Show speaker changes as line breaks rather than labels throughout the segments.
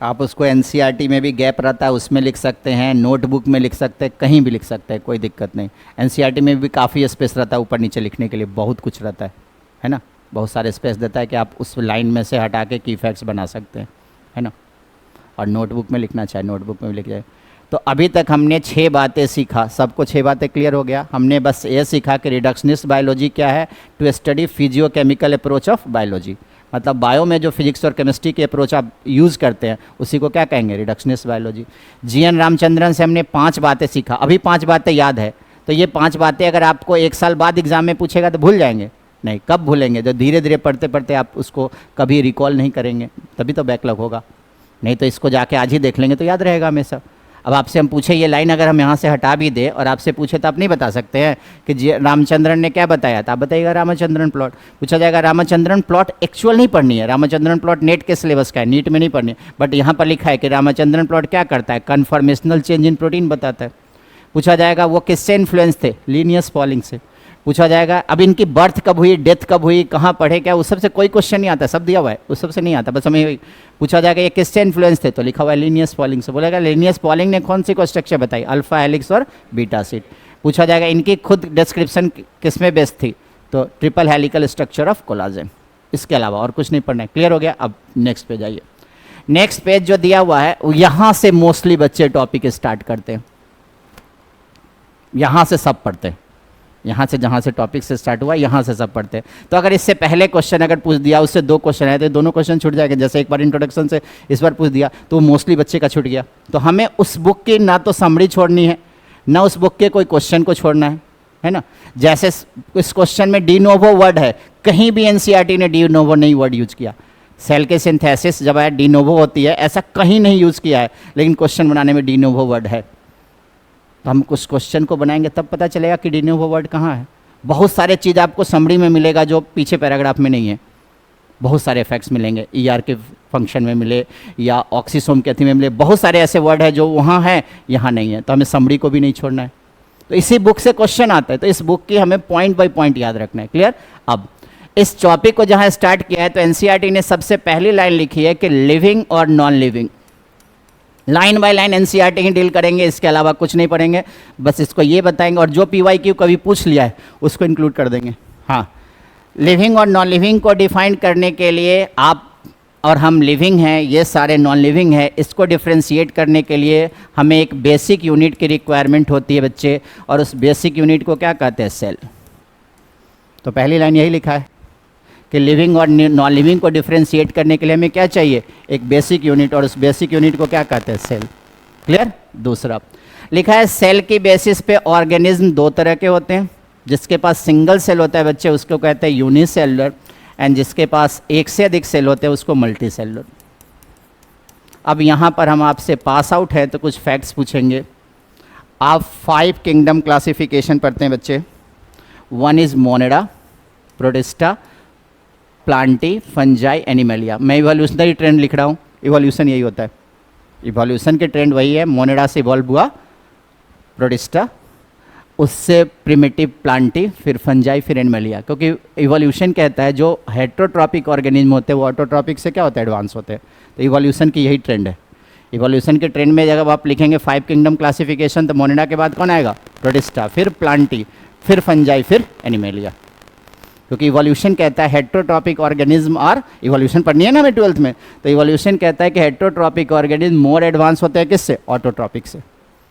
आप उसको एनसीईआरटी में भी गैप रहता है उसमें लिख सकते हैं, नोटबुक में लिख सकते हैं, कहीं भी लिख सकते हैं, कोई दिक्कत नहीं। एनसीईआरटी में भी काफ़ी स्पेस रहता है ऊपर नीचे लिखने के लिए, बहुत कुछ रहता है ना, बहुत सारे स्पेस देता है कि आप उस लाइन में से हटा के की फैक्ट्स बना सकते हैं, है ना। और नोटबुक में लिखना चाहे नोटबुक में भी लिख जाए। तो अभी तक हमने 6 बातें सीखा, सबको 6 बातें क्लियर हो गया। हमने बस ये सीखा कि रिडक्शनिस्ट बायोलॉजी क्या है, to study physicochemical approach of biology, मतलब बायो में जो फिजिक्स और केमिस्ट्री की अप्रोच आप यूज़ करते हैं उसी को क्या कहेंगे, रिडक्शनिस्ट बायोलॉजी। जीएन रामचंद्रन से हमने 5 बातें सीखा, अभी 5 बातें याद है। तो ये 5 बातें अगर आपको 1 साल बाद एग्जाम में पूछेगा तो भूल जाएंगे? नहीं, कब भूलेंगे? जो धीरे धीरे पढ़ते पढ़ते आप उसको कभी रिकॉल नहीं करेंगे, तभी तो बैकलॉग होगा। नहीं तो इसको जाके आज ही देख लेंगे तो याद रहेगा हमेशा। अब आपसे हम पूछे ये लाइन अगर हम यहाँ से हटा भी दे और आपसे पूछे तो आप नहीं बता सकते हैं कि जी रामचंद्रन ने क्या बताया था, आप बताइएगा रामचंद्रन प्लॉट। पूछा जाएगा रामचंद्रन प्लॉट एक्चुअल नहीं पढ़नी है, रामचंद्रन प्लॉट नेट के सिलेबस का है, नीट में नहीं पढ़नी है, बट यहाँ पर लिखा है कि रामचंद्रन प्लॉट क्या करता है, कन्फॉर्मेशनल चेंज इन प्रोटीन बताता है। पूछा जाएगा वो किससे इन्फ्लुएंस थे, लिनियस पॉलिंग से। पूछा जाएगा अब इनकी बर्थ कब हुई, डेथ कब हुई, कहाँ पढ़े, क्या, उस सबसे कोई क्वेश्चन नहीं आता, सब दिया हुआ है, उस सबसे नहीं आता, बस हमें पूछा जाएगा ये किससे इन्फ्लुएंस थे, तो लिखा हुआ है लिनियस पॉलिंग से। बोलेगा लिनियस पॉलिंग ने कौन सी को स्ट्रक्चर बताई, अल्फा हेलिक्स और बीटा सीट। पूछा जाएगा इनकी खुद डिस्क्रिप्शन किस में बेस्ड थी, तो triple helical structure of collagen. इसके अलावा और कुछ नहीं पढ़ना है। क्लियर हो गया? अब नेक्स्ट पेज आइए। नेक्स्ट पेज जो दिया हुआ है यहाँ से मोस्टली बच्चे टॉपिक स्टार्ट करते हैं, यहाँ से सब पढ़ते हैं, यहाँ से जहाँ से टॉपिक से स्टार्ट हुआ यहाँ से सब पढ़ते हैं। तो अगर इससे पहले क्वेश्चन अगर पूछ दिया, उससे 2 क्वेश्चन आए तो दोनों क्वेश्चन छूट जाएंगे। जैसे एक बार इंट्रोडक्शन से इस बार पूछ दिया तो मोस्टली बच्चे का छूट गया। तो हमें उस बुक की ना तो समरी छोड़नी है, ना उस बुक के कोई क्वेश्चन को छोड़ना है ना। जैसे इस क्वेश्चन में डी नोवो वर्ड है, कहीं भी एनसीईआरटी ने डी नोवो नहीं वर्ड यूज किया। सेल के सिंथेसिस जब है डी नोवो होती है, ऐसा कहीं नहीं यूज़ किया है, लेकिन क्वेश्चन बनाने में डी नोवो वर्ड है। तो हम कुछ क्वेश्चन को बनाएंगे तब पता चलेगा कि डी नोवो वर्ड कहाँ है। बहुत सारे चीज़ आपको समरी में मिलेगा जो पीछे पैराग्राफ में नहीं है। बहुत सारे इफेक्ट्स मिलेंगे, ईआर के फंक्शन में मिले या ऑक्सीसोम के अथी में मिले, बहुत सारे ऐसे वर्ड है जो वहाँ है यहाँ नहीं है। तो हमें समरी को भी नहीं छोड़ना है। तो इसी बुक से क्वेश्चन आता है, तो इस बुक की हमें पॉइंट बाय पॉइंट याद रखना है। क्लियर? अब इस टॉपिक को जहाँ स्टार्ट किया है तो एनसीईआरटी ने सबसे पहली लाइन लिखी है कि लिविंग और non living. Line by line NCERT he deal करेंगे, इसके अलावा कुछ नहीं पढ़ेंगे, बस इसको ये बताएंगे। और जो पीवाईक्यू कभी पूछ लिया है उसको इंक्लूड कर देंगे। हाँ, लिविंग और नॉन लिविंग को डिफाइन करने के लिए आप और हम लिविंग हैं, ये सारे नॉन लिविंग है, इसको डिफ्रेंशिएट करने के लिए हमें एक बेसिक यूनिट की रिक्वायरमेंट होती है बच्चे, और उस बेसिक यूनिट को क्या कहते हैं, सेल। तो पहली लाइन यही लिखा है कि लिविंग और नॉन लिविंग को डिफ्रेंशिएट करने के लिए हमें क्या चाहिए, एक बेसिक यूनिट, और उस बेसिक यूनिट को क्या कहते हैं, सेल। क्लियर? दूसरा लिखा है सेल की बेसिस पे ऑर्गेनिज्म 2 तरह के होते हैं। जिसके पास सिंगल सेल होता है बच्चे उसको कहते हैं यूनिसेलुलर, एंड जिसके पास एक से अधिक सेल होते हैं उसको मल्टी सेलुलर। अब यहाँ पर हम आपसे पास आउट है तो कुछ फैक्ट्स पूछेंगे। आप 5 किंगडम क्लासिफिकेशन पढ़ते हैं बच्चे। 1 is Monera, Protista, Plantae, Fungi, Animalia. मैं इवोल्यूशनरी ट्रेंड लिख रहा हूँ, इवोल्यूशन यही होता है, इवोल्यूशन के ट्रेंड वही है। मोनेडा से इवॉल्व हुआ प्रोटिस्टा, उससे प्रिमिटिव प्लांटी, फिर फंजाई, फिर एनिमलिया। क्योंकि इवोल्यूशन कहता है जो हेट्रोट्रॉपिक ऑर्गेनिज्म होते हैं वो ऑटोट्रॉपिक से क्या होता है, एडवांस होते हैं। तो इवोल्यूशन की यही ट्रेंड है। इवोल्यूशन के ट्रेंड में जब आप लिखेंगे 5 किंगडम क्लासिफिकेशन तो मोनेडा के बाद कौन आएगा, प्रोटिस्टा, फिर प्लांटी, फिर फंजाई, फिर एनिमलिया। क्योंकि इवोल्यूशन कहता है हेट्रोट्रॉपिक ऑर्गेनिज्म, और इवोल्यूशन पढ़नी है ना हमें 12th में, तो इवोल्यूशन कहता है कि हेट्रोट्रॉपिक ऑर्गेनिज्म मोर एडवांस होते हैं किससे, ऑटोट्रॉपिक से।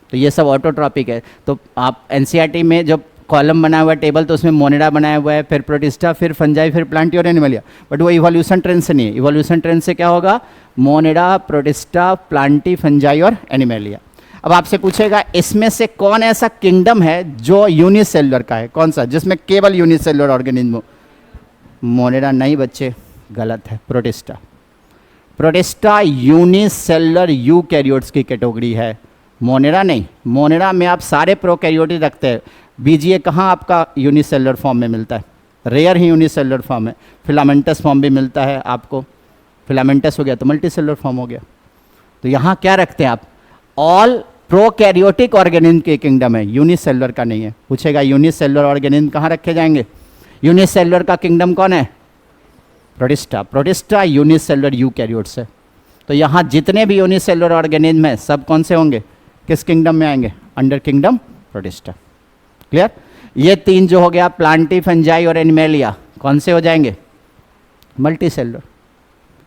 तो ये सब ऑटोट्रॉपिक है। तो आप एनसीईआरटी में जब कॉलम बना हुआ है टेबल तो उसमें मोनेडा बनाया हुआ है, फिर प्रोटिस्टा, फिर फंजाई, फिर प्लांटी और एनिमलिया, बट वो इवोल्यूशन ट्रेंड से नहीं है। इवोल्यूशन ट्रेंड से क्या होगा, मोनेडा, प्रोटिस्टा, प्लांटी, फंजाई और एनिमलिया। अब आपसे पूछेगा इसमें से कौन ऐसा किंगडम है जो यूनिसेलुलर का है, कौन सा जिसमें केवल यूनिसेलुलर ऑर्गेनिज्म हो। मोनेडा नहीं बच्चे, गलत है, प्रोटिस्टा। प्रोटिस्टा यूनिसेलुलर यूकैरियोट्स की कैटेगरी है, मोनेडा नहीं। मोनेडा में आप सारे प्रोकैरियोट रखते हैं। बीजीए कहाँ आपका यूनिसेलुलर फॉर्म में मिलता है, रेयर ही यूनिसेलुलर फॉर्म है। फिलामेंटस फॉर्म भी मिलता है आपको, फिलामेंटस हो गया तो मल्टीसेलुलर फॉर्म हो गया। तो यहाँ क्या रखते हैं आप, ऑल प्रोकैरियोटिक ऑर्गेनिज्म के किंगडम है, यूनिसेलुलर का नहीं है। पूछेगा यूनिसेलुलर ऑर्गेनिज्म कहाँ रखे जाएंगे, यूनिसेलुलर का किंगडम कौन है, प्रोटिस्टा। प्रोटिस्टा यूनिसेलुलर यूकैरियोट्स है। तो यहाँ जितने भी यूनिसेलुलर ऑर्गेनिज्म हैं सब कौन से होंगे, किस किंगडम में आएंगे, अंडर किंगडम प्रोटिस्टा। क्लियर। ये तीन जो हो गया प्लांटी, फंजाई और एनिमेलिया, कौन से हो जाएंगे, मल्टी सेलुलर।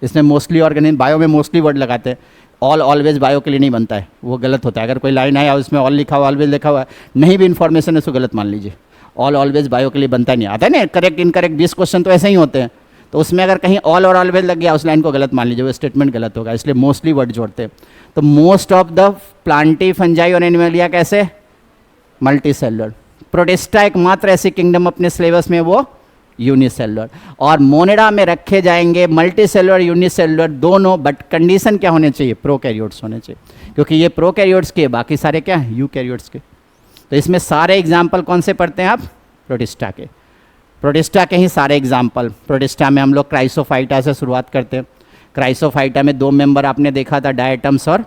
इसमें मोस्टली ऑर्गेनिज्म, बायो में मोस्टली वर्ड लगाते हैं, ऑल ऑलवेज बायो के लिए नहीं बनता है, वो गलत होता है। अगर कोई लाइन है और उसमें ऑल लिखा हुआ, ऑलवेज लिखा हुआ है, नहीं भी इन्फॉर्मेशन है उसको गलत मान लीजिए। ऑल ऑलवेज बायो के लिए बनता नहीं, आता है ना, करेक्ट इनकरेक्ट 20 क्वेश्चन तो ऐसे ही होते हैं। तो उसमें अगर कहीं ऑल और ऑलवेज लग गया उस लाइन को गलत मान लीजिए, वो स्टेटमेंट गलत होगा, इसलिए मोस्टली वर्ड जोड़ते हैं। तो most of the Plantae, fungi और एनिमलिया कैसे, मल्टी सेलुलर। प्रोटिस्टा एकमात्र ऐसी किंगडम अपने सिलेबस में वो यूनिसेलुलर, और मोनेडा में रखे जाएंगे मल्टी सेलुलर यूनिसेलुलर दोनों, बट कंडीशन क्या होने चाहिए, प्रोकैरियोट्स होने चाहिए, क्योंकि ये प्रोकैरियोट्स के, बाकी सारे क्या हैं, यूकैरियोट्स के। तो इसमें सारे एग्जाम्पल कौन से पढ़ते हैं आप, प्रोटिस्टा के, प्रोटिस्टा के ही सारे एग्जाम्पल। प्रोटिस्टा में हम लोग क्राइसोफाइटा से शुरुआत करते हैं। क्राइसोफाइटा में दो मेंबर आपने देखा था, डायटम्स और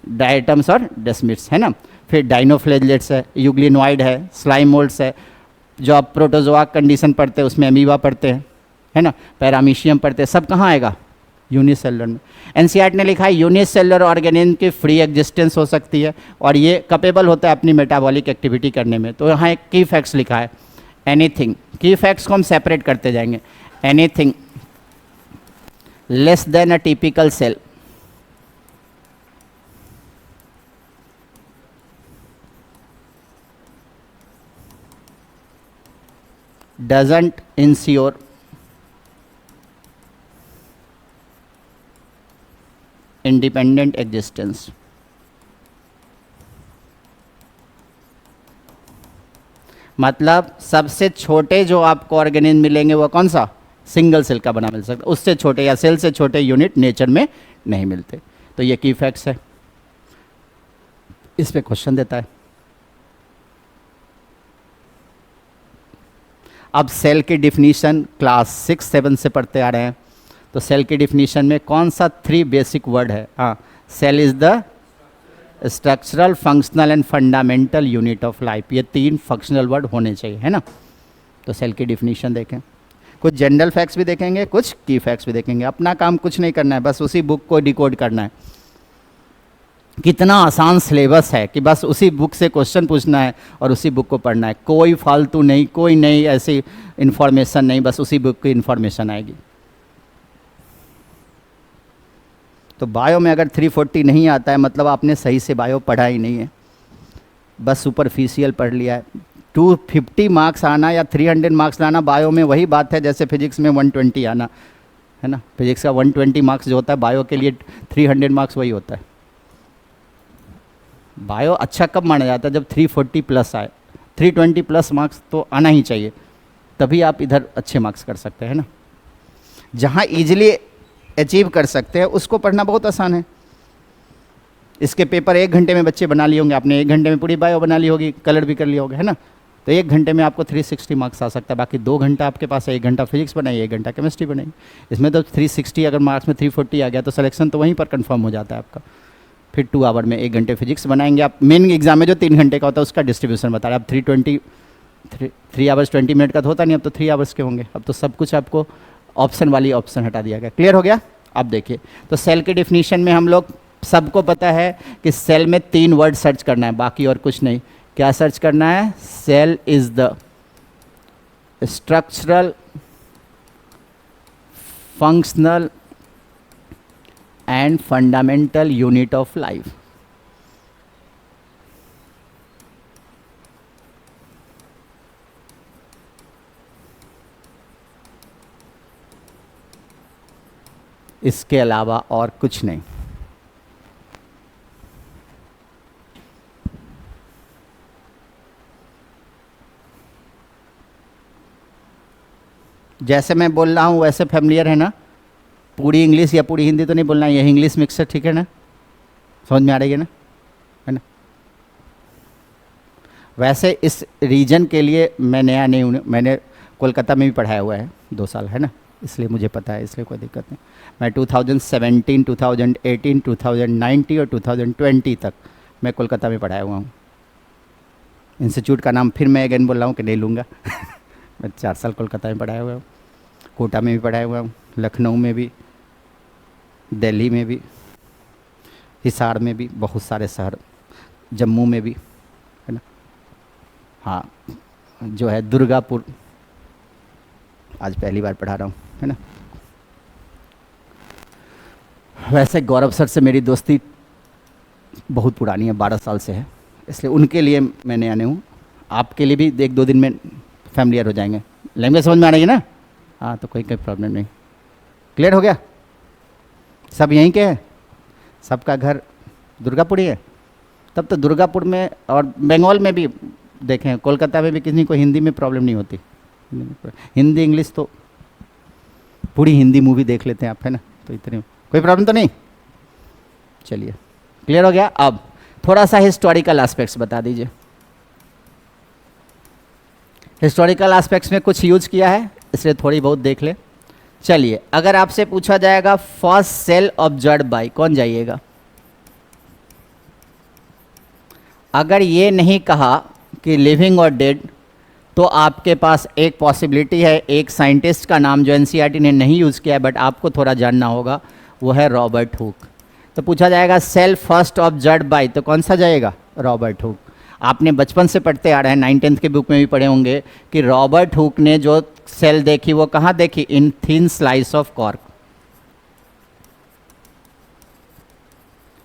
डायटम्स और डेस्मिट्स, है ना। फिर डाइनोफ्लेजलेट्स है, यूग्लिनोइड है, स्लाइमोल्ड्स है। जो आप प्रोटोजोआ कंडीशन पढ़ते हैं उसमें अमीबा पढ़ते हैं, है ना, पैरामीशियम पढ़ते हैं, सब कहाँ आएगा, यूनिसेलुलर में। एनसीईआरटी ने लिखा है यूनिसेलुलर ऑर्गेनिज्म की फ्री एग्जिस्टेंस हो सकती है और ये कैपेबल होता है अपनी मेटाबॉलिक एक्टिविटी करने में। तो यहाँ एक की फैक्ट्स लिखा है, एनीथिंग, की फैक्ट्स को हम सेपरेट करते जाएंगे। Anything less than a typical cell doesn't ensure independent existence। मतलब सबसे छोटे जो आपको ऑर्गेनिज्म मिलेंगे वो कौन सा, सिंगल सेल का बना मिल सकता है, उससे छोटे या सेल से छोटे यूनिट नेचर में नहीं मिलते। तो ये की फैक्ट्स है, इस पे क्वेश्चन देता है। अब सेल की डिफिनीशन क्लास 6-7 से पढ़ते आ रहे हैं। तो सेल की डिफिनीशन में कौन सा 3 बेसिक वर्ड है, हाँ, cell is the structural, functional and fundamental unit of life. ये 3 फंक्शनल वर्ड होने चाहिए, है ना। तो सेल की डिफिनीशन देखें, कुछ जनरल फैक्ट्स भी देखेंगे, कुछ की फैक्ट्स भी देखेंगे। अपना काम कुछ नहीं करना है, बस उसी बुक को डिकोड करना है। कितना आसान सिलेबस है कि बस उसी बुक से क्वेश्चन पूछना है और उसी बुक को पढ़ना है, कोई फालतू नहीं, कोई नई ऐसी इन्फॉर्मेशन नहीं, बस उसी बुक की इन्फॉर्मेशन आएगी। तो बायो में अगर 340 नहीं आता है मतलब आपने सही से बायो पढ़ा ही नहीं है, बस सुपरफिशियल पढ़ लिया है। 250 मार्क्स आना या 300 मार्क्स लाना बायो में वही बात है जैसे फिजिक्स में 120 आना, है ना। फिजिक्स का 120 मार्क्स जो होता है बायो के लिए 300 मार्क्स वही होता है। बायो अच्छा कब माना जाता है, जब 340 प्लस आए, 320 प्लस मार्क्स तो आना ही चाहिए, तभी आप इधर अच्छे मार्क्स कर सकते हैं ना। जहाँ ईजिली अचीव कर सकते हैं उसको पढ़ना बहुत आसान है। इसके पेपर 1 घंटे में बच्चे बना लिए होंगे, आपने 1 घंटे में पूरी बायो बना ली होगी, कलर भी कर लिया होगा, है ना। तो 1 घंटे में आपको 360 मार्क्स आ सकता है। बाकी 2 घंटा आपके पास है, 1 घंटा फिजिक्स बनाइए, 1 घंटा केमिस्ट्री बनाइए। इसमें तो 360 अगर मार्क्स में 340 आ गया तो सिलेक्शन तो वहीं पर कंफर्म हो जाता है आपका। फिर 2 आवर में 1 घंटे फिजिक्स बनाएंगे आप। मेन एग्जाम में जो 3 घंटे का होता है उसका डिस्ट्रीब्यूशन बता रहे हैं। अब 3 आवर्स 20 मिनट का तो होता नहीं, अब तो 3 आवर्स के होंगे। अब तो सब कुछ आपको ऑप्शन वाली ऑप्शन हटा दिया गया। क्लियर हो गया। अब देखिए, तो सेल के डिफिनीशन में हम लोग सबको पता है कि सेल में 3 वर्ड सर्च करना है, बाकी और कुछ नहीं। क्या सर्च करना है, cell is the structural, functional and fundamental unit of life. इसके अलावा और कुछ नहीं। जैसे मैं बोल रहा हूँ वैसे फैमिलियर है ना, पूरी इंग्लिश या पूरी हिंदी तो नहीं बोलना है, ये इंग्लिश मिक्स है, ठीक है ना, समझ में आ रही है ना, है ना। वैसे इस रीजन के लिए मैं नया नहीं हूँ, मैंने कोलकाता में भी पढ़ाया हुआ है 2 साल, है ना, इसलिए मुझे पता है, इसलिए कोई दिक्कत नहीं। मैं 2017, 2018, 2019 और 2020 तक मैं कोलकाता में पढ़ाया हुआ हूँ। इंस्टीट्यूट का नाम फिर मैं अगेन बोल रहा हूँ कि नहीं लूँगा मैं 4 साल कोलकाता में पढ़ाया हुआ हूँ, कोटा में भी पढ़ाया हुआ हूँ, लखनऊ में भी, दिल्ली में भी, हिसार में भी, बहुत सारे शहर, जम्मू में भी, है ना। हाँ, जो है दुर्गापुर, आज पहली बार पढ़ा रहा हूँ, है ना। वैसे गौरव सर से मेरी दोस्ती बहुत पुरानी है, 12 साल से है, इसलिए उनके लिए मैं नया नहीं हूँ। आपके लिए भी 1-2 दिन में फैमिलियर हो जाएंगे, लैंग्वेज समझ में आ रही है ना। हाँ, तो कोई प्रॉब्लम नहीं। क्लियर हो गया? सब यहीं के हैं, सबका घर दुर्गापुर ही है। तब तो दुर्गापुर में और बंगाल में भी देखें, कोलकाता में भी किसी को हिंदी में प्रॉब्लम नहीं होती। हिंदी इंग्लिश तो पूरी हिंदी मूवी देख लेते हैं आप, है ना, तो इतनी कोई प्रॉब्लम तो नहीं। चलिए, क्लियर हो गया। अब थोड़ा सा हिस्टोरिकल एस्पेक्ट्स बता दीजिए। हिस्टोरिकल एस्पेक्ट्स में कुछ यूज किया है, इसलिए थोड़ी बहुत देख ले। चलिए, अगर आपसे पूछा जाएगा फर्स्ट सेल ऑब्जर्व्ड बाय, कौन जाइएगा? अगर ये नहीं कहा कि लिविंग और डेड, तो आपके पास एक पॉसिबिलिटी है, एक साइंटिस्ट का नाम जो एनसीईआरटी ने नहीं यूज़ किया है बट आपको थोड़ा जानना होगा, वो है रॉबर्ट हुक। तो पूछा जाएगा सेल फर्स्ट ऑब्जर्व्ड बाय, तो कौन सा जाएगा? Robert Hooke. आपने बचपन से पढ़ते आ रहे हैं, 9th-10th के बुक में भी पढ़े होंगे कि रॉबर्ट हुक ने जो सेल देखी वो कहाँ देखी? इन थिन स्लाइस ऑफ कॉर्क।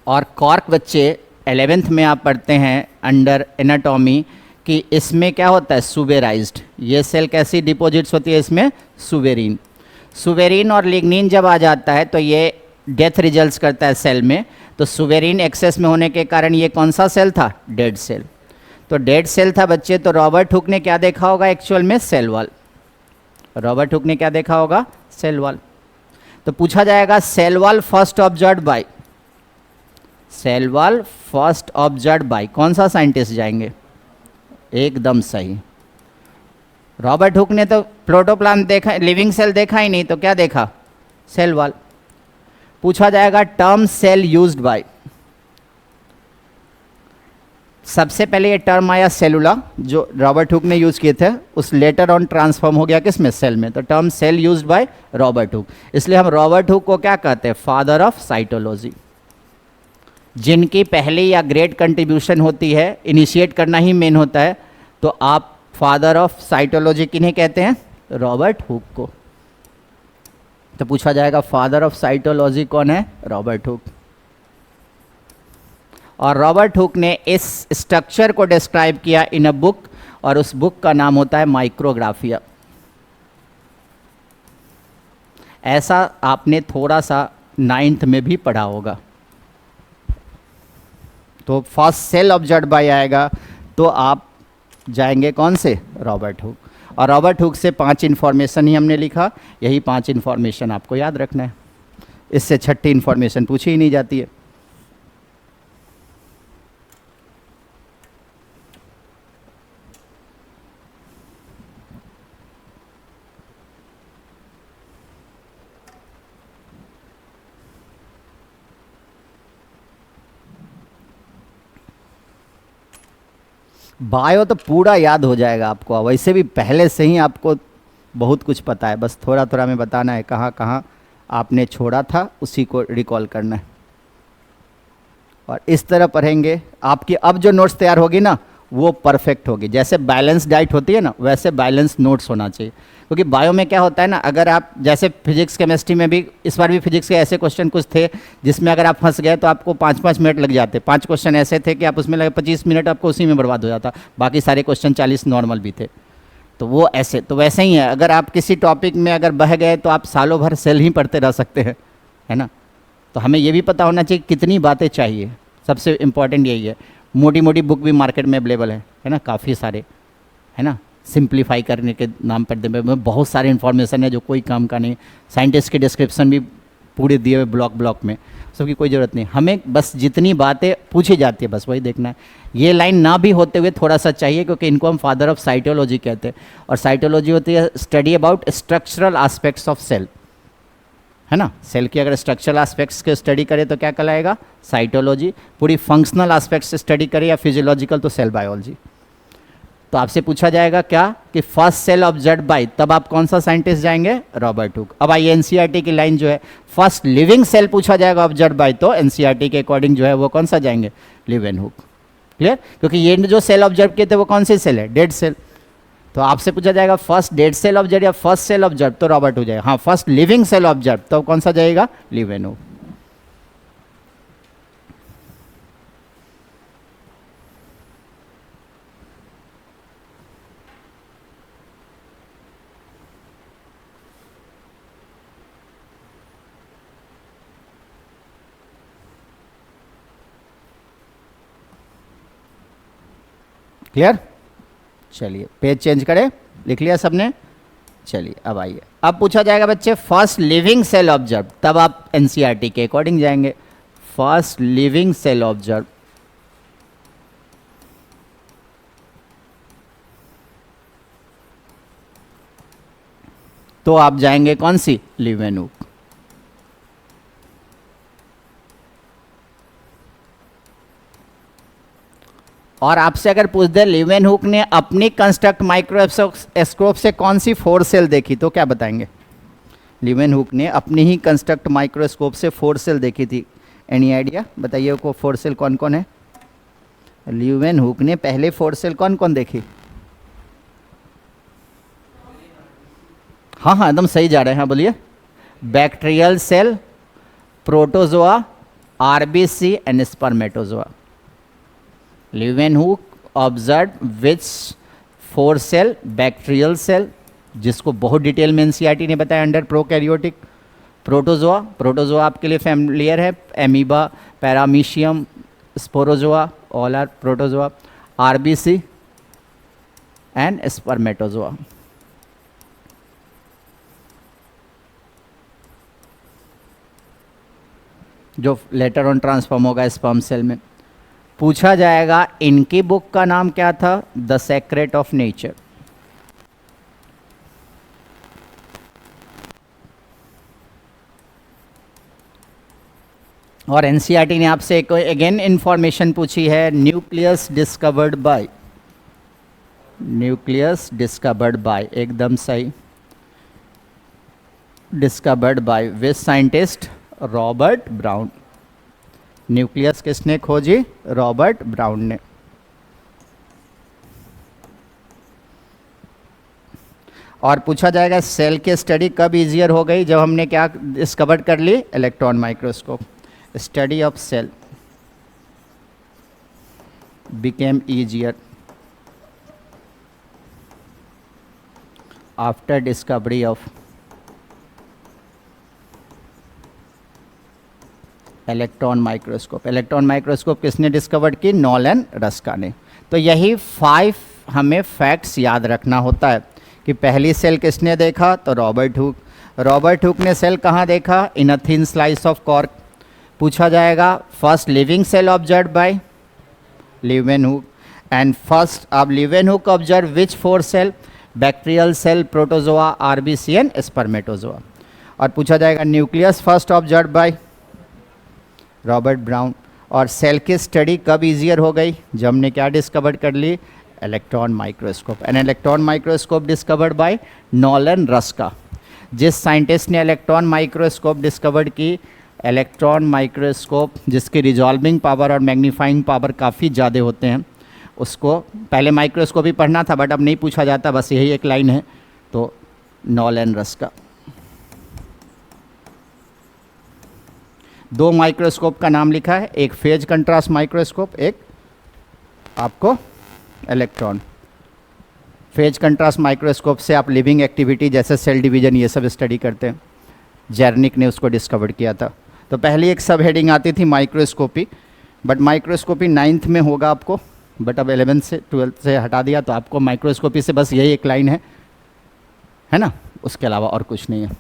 और कॉर्क बच्चे 11th में आप पढ़ते हैं अंडर एनाटॉमी कि इसमें क्या होता है? सुवेराइज्ड। ये सेल कैसी डिपॉजिट्स होती है इसमें? सुवेरिन। सुवेरिन और लिग्निन जब आ जाता है तो ये डेथ रिजल्ट्स करता है सेल में। तो सुवेरिन एक्सेस में होने के कारण ये कौन सा सेल था? Dead cell. तो डेड सेल था बच्चे। तो रॉबर्ट हुक ने क्या देखा होगा एक्चुअल में? Cell wall. रॉबर्ट हुक ने क्या देखा होगा? Cell wall. तो पूछा जाएगा cell wall first observed by, cell wall first observed by कौन सा साइंटिस्ट जाएंगे? एकदम सही, रॉबर्ट हुक ने तो प्रोटोप्लाज्म देखा, लिविंग सेल देखा ही नहीं, तो क्या देखा? Cell wall. पूछा जाएगा टर्म सेल यूज्ड बाय, सबसे पहले ये टर्म आया सेलुला जो रॉबर्ट हुक ने यूज किए थे, उस लेटर ऑन ट्रांसफॉर्म हो गया किस में? सेल में। तो term cell used by Robert Hooke, इसलिए हम रॉबर्ट हुक को क्या कहते हैं? Father of cytology. जिनकी पहली या ग्रेट कंट्रीब्यूशन होती है, इनिशिएट करना ही मेन होता है, तो आप फादर ऑफ साइटोलॉजी किन्हें कहते हैं? रॉबर्ट हुक को। तो पूछा जाएगा फादर ऑफ साइटोलॉजी कौन है? Robert Hooke. और रॉबर्ट हुक ने इस स्ट्रक्चर को डिस्क्राइब किया इन अ बुक, और उस बुक का नाम होता है माइक्रोग्राफिया। ऐसा आपने थोड़ा सा 9th में भी पढ़ा होगा। तो फर्स्ट सेल ऑब्जर्व्ड बाय आएगा तो आप जाएंगे कौन से? Robert Hooke. और रॉबर्ट हुक से 5 इन्फॉर्मेशन ही हमने लिखा, यही 5 इन्फॉर्मेशन आपको याद रखना है, इससे छठी इन्फॉर्मेशन पूछी ही नहीं जाती है। बायो तो पूरा याद हो जाएगा आपको, वैसे भी पहले से ही आपको बहुत कुछ पता है, बस थोड़ा थोड़ा में बताना है, कहाँ कहाँ आपने छोड़ा था उसी को रिकॉल करना है। और इस तरह पढ़ेंगे, आपकी अब जो नोट्स तैयार होगी ना वो परफेक्ट होगी। जैसे बैलेंस डाइट होती है ना, वैसे बैलेंस नोट्स होना चाहिए। क्योंकि बायो में क्या होता है ना, अगर आप जैसे फिजिक्स केमिस्ट्री में भी, इस बार भी फिजिक्स के ऐसे क्वेश्चन कुछ थे जिसमें अगर आप फंस गए तो आपको 5-5 मिनट लग जाते। 5 क्वेश्चन ऐसे थे कि आप उसमें लगे 25 मिनट आपको उसी में बर्बाद हो जाता, बाकी सारे क्वेश्चन 40 नॉर्मल भी थे। तो वो ऐसे, तो वैसे ही है, अगर आप किसी टॉपिक में अगर बह गए तो आप सालों भर सेल ही पढ़ते रह सकते हैं, है ना। तो हमें ये भी पता होना चाहिए कितनी बातें चाहिए, सबसे इम्पॉर्टेंट यही है। मोटी मोटी बुक भी मार्केट में अवेलेबल है ना, काफ़ी सारे, है ना। सिंप्लीफाई करने के नाम पर में बहुत सारे इन्फॉर्मेशन है जो कोई काम का नहीं। साइंटिस्ट के डिस्क्रिप्शन भी पूरे दिए हुए ब्लॉक में, सबकी कोई ज़रूरत नहीं। हमें बस जितनी बातें पूछी जाती है बस वही देखना है। ये लाइन ना भी होते हुए थोड़ा सा चाहिए, क्योंकि इनको हम फादर ऑफ साइटोलॉजी कहते हैं। और साइटोलॉजी होती है study about structural aspects of cell, है ना। सेल की अगर स्ट्रक्चरल एस्पेक्ट्स के स्टडी करें तो क्या कहलाएगा? साइटोलॉजी। पूरी फंक्शनल एस्पेक्ट्स स्टडी करें या फिजियोलॉजिकल तो सेल बायोलॉजी। तो आपसे पूछा जाएगा क्या कि फर्स्ट सेल ऑब्जर्व बाय, तब आप कौन सा साइंटिस्ट जाएंगे, रॉबर्ट हुक। अब आइए एनसीईआरटी की लाइन जो है, फर्स्ट लिविंग सेल पूछा जाएगा ऑब्जर्व बाय, तो एनसीईआरटी के अकॉर्डिंग जो है वो कौन सा जाएंगे, लीवेनहुक। क्लियर, क्योंकि ये जो सेल ऑब्जर्व किए थे वो कौन सी सेल है, डेड सेल। तो आपसे पूछा जाएगा फर्स्ट डेड सेल ऑब्जर्व या फर्स्ट सेल ऑब्जर्व, तो रॉबर्ट हो जाएगा। हाँ, फर्स्ट लिविंग सेल ऑब्जर्व, तो कौन सा जाएगा, लीवेनहुक। क्लियर, चलिए पेज चेंज करें, लिख लिया सबने। चलिए अब आइए, अब पूछा जाएगा बच्चे फर्स्ट लिविंग सेल ऑब्जर्व, तब आप एनसीईआरटी के अकॉर्डिंग जाएंगे। फर्स्ट लिविंग सेल ऑब्जर्व, तो आप जाएंगे कौन सी, लीवेनहुक। और आपसे अगर पूछ दे लीवेनहुक ने अपनी कंस्ट्रक्ट माइक्रोस्कोप से कौन सी 4 सेल देखी, तो क्या बताएंगे, लीवेनहुक ने अपनी ही कंस्ट्रक्ट माइक्रोस्कोप से 4 सेल देखी थी। एनी आइडिया, बताइए को 4 सेल कौन कौन है। लीवेनहुक ने पहले 4 सेल कौन कौन देखी। हाँ हाँ एकदम सही जा रहे हैं, हाँ बोलिए। Bacterial cell, protozoa, RBC and spermatozoa. Leeuwenhoek observe which 4 cell, bacterial cell, जिसको बहुत डिटेल में एनसीईआरटी ने बताया अंडर प्रोकैरियोटिक। प्रोटोजोआ, प्रोटोजोआ आपके लिए फैमिलियर है, amoeba, paramecium, sporozoa, all are protozoa. RBC and spermatozoa. जो लेटर ऑन ट्रांसफॉर्म होगा स्पर्म सेल में। पूछा जाएगा इनकी बुक का नाम क्या था, द सेक्रेट ऑफ नेचर। और एनसीईआरटी ने आपसे एक अगेन इंफॉर्मेशन पूछी है, nucleus discovered by, nucleus discovered by, एकदम सही, discovered by which scientist, Robert Brown. Nucleus किसने खोजी, रॉबर्ट ब्राउन ने। और पूछा जाएगा सेल की स्टडी कब इजियर हो गई, जब हमने क्या डिस्कवर कर ली, electron microscope. Study of cell became easier after discovery of electron microscope. Electron microscope किसने डिस्कवर की, नॉलन रस्का ने। तो यही 5 हमें फैक्ट्स याद रखना होता है कि पहली सेल किसने देखा, तो रॉबर्ट हुक। रॉबर्ट हुक ने सेल कहाँ देखा, in a thin slice of cork. पूछा जाएगा first living cell observe by Leeuwenhoek, and first अब Leeuwenhoek observe which 4 cell, bacterial cell, protozoa, RBC and spermatozoa. और पूछा जाएगा nucleus first observe by Robert Brown. और cell की study कब easier हो गई, जब हमने क्या डिस्कवर कर ली, electron microscope. An electron microscope discovered bye Nolan Ruska. जिस साइंटिस्ट ने इलेक्ट्रॉन माइक्रोस्कोप डिस्कवर्ड की, इलेक्ट्रॉन माइक्रोस्कोप जिसकी रिजॉल्विंग पावर और मैग्नीफाइंग पावर काफ़ी ज़्यादा होते हैं, उसको पहले माइक्रोस्कोप ही पढ़ना था बट अब नहीं पूछा जाता, बस यही एक लाइन है, तो नॉलन रस्का। 2 माइक्रोस्कोप का नाम लिखा है, एक फेज कंट्रास्ट माइक्रोस्कोप, एक आपको इलेक्ट्रॉन। फेज कंट्रास्ट माइक्रोस्कोप से आप लिविंग एक्टिविटी जैसे सेल डिवीजन ये सब स्टडी करते हैं। जेर्निक ने उसको डिस्कवर किया था। तो पहली एक सब हेडिंग आती थी माइक्रोस्कोपी, बट माइक्रोस्कोपी 9th में होगा आपको, बट अब 11th से 12th से हटा दिया, तो आपको माइक्रोस्कोपी से बस यही एक लाइन है ना, उसके अलावा और कुछ नहीं है।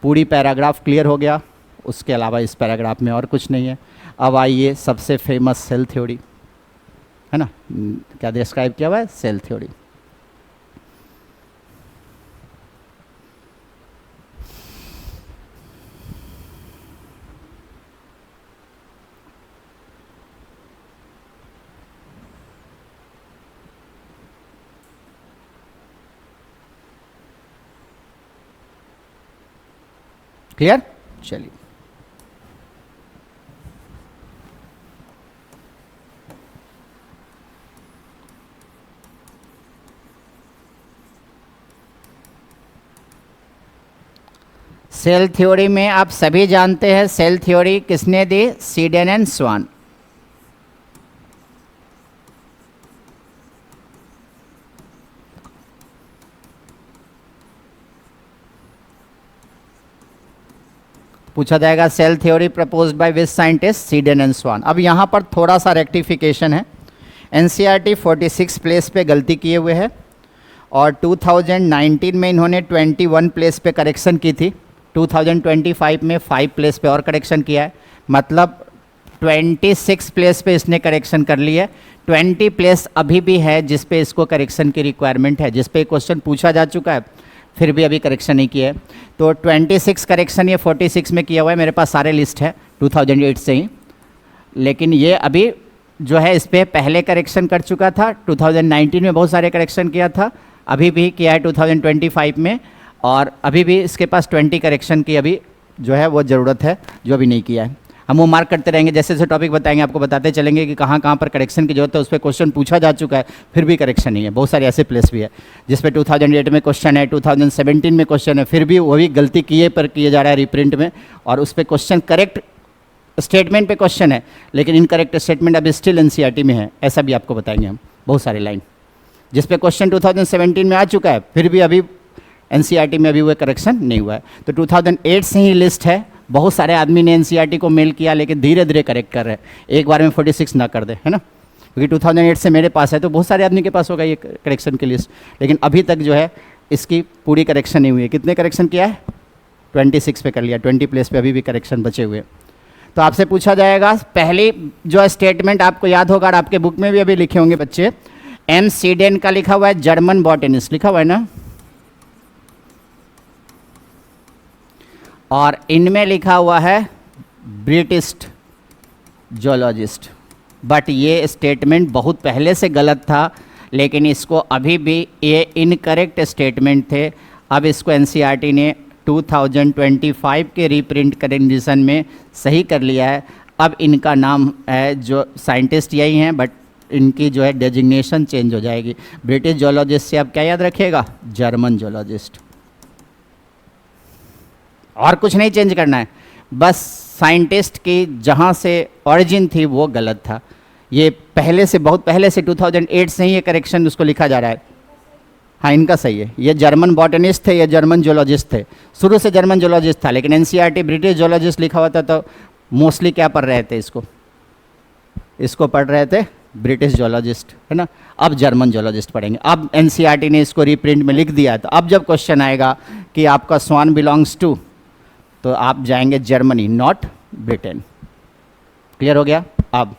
पूरी पैराग्राफ क्लियर हो गया, उसके अलावा इस पैराग्राफ में और कुछ नहीं है। अब आइए सबसे फेमस सेल थ्योरी, है ना, क्या डिस्क्राइब किया हुआ है, सेल थ्योरी। क्लियर? चलिए, सेल थ्योरी में आप सभी जानते हैं, सेल थ्योरी किसने दी? Sedan and Schwann. पूछा जाएगा cell theory proposed by which scientist? Schleiden and Schwann. अब यहाँ पर थोड़ा सा रेक्टिफिकेशन है, एनसीईआरटी 46 प्लेस पे गलती किए हुए है और 2019 में इन्होंने 21 प्लेस पे करेक्शन की थी, 2025 में 5 प्लेस पे और करेक्शन किया है, मतलब 26 प्लेस पे इसने करेक्शन कर ली है। 20 प्लेस अभी भी है जिस पे इसको करेक्शन की रिक्वायरमेंट है, जिस पे क्वेश्चन पूछा जा चुका है फिर भी अभी करेक्शन नहीं किया है। तो 26 करेक्शन ये 46 में किया हुआ है, मेरे पास सारे लिस्ट है 2008 से ही, लेकिन ये अभी जो है इस पर पहले करेक्शन कर चुका था, 2019 में बहुत सारे करेक्शन किया था, अभी भी किया है 2025 में, और अभी भी इसके पास 20 करेक्शन की अभी जो है वो ज़रूरत है, जो अभी नहीं किया है। हम वो मार्क करते रहेंगे, जैसे जैसे टॉपिक बताएंगे आपको बताते चलेंगे कि कहाँ कहाँ पर करेक्शन की जरूरत है, उस पर क्वेश्चन पूछा जा चुका है फिर भी करेक्शन नहीं है। बहुत सारे ऐसे प्लेस भी है जिस पे 2008 में क्वेश्चन है, 2017 में क्वेश्चन है, फिर भी वही गलती किए पर किए जा रहा है रीप्रिंट में, और उस पर क्वेश्चन करेक्ट स्टेटमेंट पे क्वेश्चन है लेकिन इनकरेक्ट स्टेटमेंट अभी स्टिल एनसीईआरटी में है, ऐसा भी आपको बताएंगे हम। बहुत सारी लाइन जिस पे क्वेश्चन 2017 में आ चुका है फिर भी अभी एनसीईआरटी में अभी वो करेक्शन नहीं हुआ है। तो 2008 से ही लिस्ट है, बहुत सारे आदमी ने एनसीईआरटी को मेल किया लेकिन धीरे धीरे करेक्ट कर रहे हैं, एक बार में 46 ना कर दे, है ना, क्योंकि 2008 से मेरे पास है तो बहुत सारे आदमी के पास होगा ये करेक्शन की लिस्ट, लेकिन अभी तक जो है इसकी पूरी करेक्शन नहीं हुई है। कितने करेक्शन किया है? 26 पे कर लिया, 20 प्लेस पे अभी भी करेक्शन बचे हुए। तो आपसे पूछा जाएगा, पहली जो स्टेटमेंट आपको याद होगा और आपके बुक में भी अभी लिखे होंगे बच्चे, एम सीडेन का लिखा हुआ है, जर्मन बॉटनिस्ट लिखा हुआ है ना, और इनमें लिखा हुआ है ब्रिटिश जोलॉजिस्ट। बट ये स्टेटमेंट बहुत पहले से गलत था, लेकिन इसको अभी भी ये इनकरेक्ट स्टेटमेंट थे। अब इसको एनसीईआरटी ने 2025 के रीप्रिंट कंडीशन में सही कर लिया है। अब इनका नाम है, जो साइंटिस्ट यही हैं बट इनकी जो है डेजिग्नेशन चेंज हो जाएगी, ब्रिटिश जोलॉजिस्ट से अब क्या याद रखिएगा? German zoologist. और कुछ नहीं चेंज करना है, बस साइंटिस्ट की जहाँ से ओरिजिन थी वो गलत था। ये पहले से, बहुत पहले से 2008 से ही ये करेक्शन उसको लिखा जा रहा है। हाँ, इनका सही है, ये जर्मन बॉटनिस्ट थे, ये जर्मन जोलॉजिस्ट थे, शुरू से जर्मन जोलॉजिस्ट था, लेकिन एनसीईआरटी ब्रिटिश जोलॉजिस्ट लिखा हुआ था तो मोस्टली क्या पढ़ रहे थे? इसको पढ़ रहे थे ब्रिटिश जोलॉजिस्ट, है ना। अब जर्मन जोलॉजिस्ट पढ़ेंगे। अब एनसीईआरटी ने इसको रीप्रिंट में लिख दिया, तो अब जब क्वेश्चन आएगा कि आपका स्वान बिलोंग्स टू, तो आप जाएंगे जर्मनी, नॉट ब्रिटेन। क्लियर हो गया? अब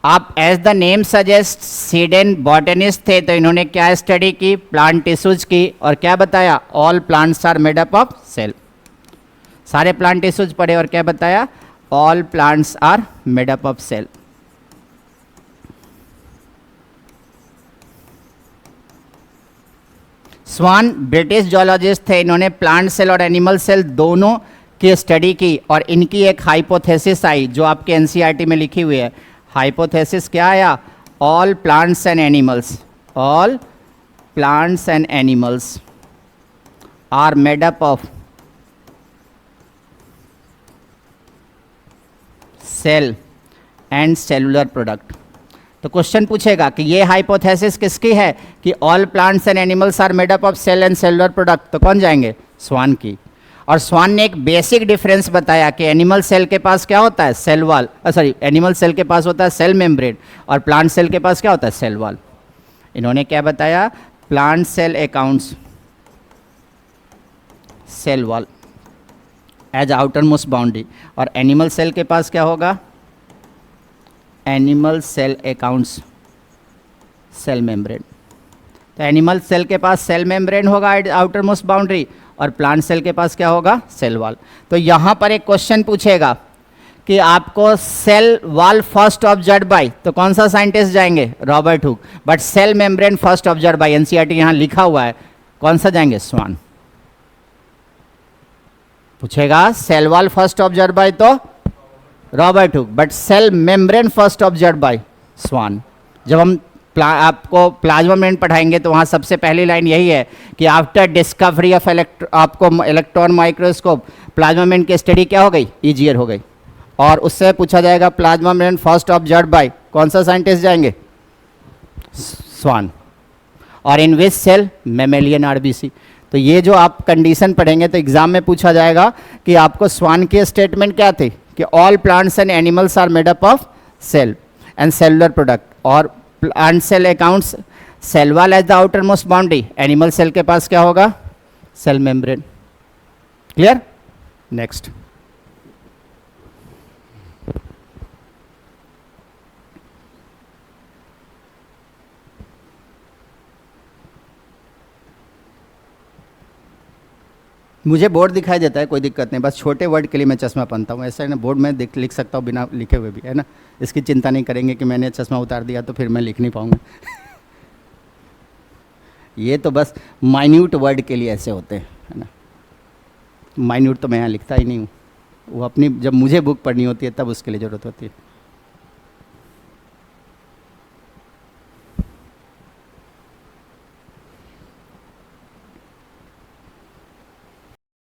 आप as the name suggest Schleiden botanist थे, तो इन्होंने क्या स्टडी की? प्लांट टिश्यूज की, और क्या बताया? All plants are made up of cell. सारे प्लांट टिश्यूज पढ़े और क्या बताया? All plants are made up of cell. Schwann British zoologist थे, इन्होंने प्लांट सेल और एनिमल सेल दोनों की स्टडी की, और इनकी एक हाइपोथेसिस आई जो आपके एनसीईआरटी में लिखी हुई है। हाइपोथेसिस क्या आया? All plants and animals, all plants and animals are made up of cell and cellular product. तो क्वेश्चन पूछेगा कि ये हाइपोथेसिस किसकी है कि all plants and animals are made up of cell and cellular product, तो कौन जाएंगे? स्वान की। और स्वान ने एक बेसिक डिफरेंस बताया कि एनिमल सेल के पास क्या होता है? Cell wall, sorry, animal cell के पास होता है सेल मेम्ब्रेन, और प्लांट सेल के पास क्या होता है? Cell wall. इन्होंने क्या बताया? Plant cell accounts cell wall as outer most boundary, और एनिमल सेल के पास क्या होगा? Animal cell accounts cell membrane. तो एनिमल सेल के पास सेल मेम्ब्रेन होगा आउटर मोस्ट बाउंड्री, और प्लांट सेल के पास क्या होगा? Cell wall. तो यहाँ पर एक क्वेश्चन पूछेगा कि आपको cell wall first observe by, तो कौन सा साइंटिस्ट जाएंगे? Robert Hooke. But cell membrane first observe by, NCERT यहाँ लिखा हुआ है, कौन सा जाएंगे? स्वान। पूछेगा cell wall first observe by तो Robert Hooke, but cell membrane first observe by Schwann. जब हम आपको प्लाज्मा मेम्ब्रेन पढ़ाएंगे तो वहाँ सबसे पहली लाइन यही है कि आफ्टर डिस्कवरी ऑफ आपको इलेक्ट्रॉन माइक्रोस्कोप प्लाज्मा मेम्ब्रेन की स्टडी क्या हो गई, ईजियर हो गई। और उससे पूछा जाएगा plasma membrane first observe bye, कौन सा साइंटिस्ट जाएंगे, स्वान। और इन विच सेल, मेमेलियन आरबीसी। तो ये जो आप कंडीशन पढ़ेंगे तो एग्जाम में पूछा जाएगा कि आपको स्वान की स्टेटमेंट क्या थी कि all plants and animals are made up of cell and cellular product, और plant cell accounts cell wall as the outer most boundary, animal cell के पास क्या होगा, सेल मेम्ब्रेन। क्लियर? नेक्स्ट, मुझे बोर्ड दिखाई देता है, कोई दिक्कत नहीं, बस छोटे वर्ड के लिए मैं चश्मा पहनता हूँ। ऐसा है ना, बोर्ड में लिख सकता हूँ बिना लिखे हुए भी, है ना। इसकी चिंता नहीं करेंगे कि मैंने चश्मा उतार दिया तो फिर मैं लिख नहीं पाऊँगा। ये तो बस माइन्यूट वर्ड के लिए ऐसे होते हैं, है ना। माइन्यूट तो मैं यहाँ लिखता ही नहीं हूँ, वो अपनी जब मुझे बुक पढ़नी होती है तब उसके लिए ज़रूरत होती है।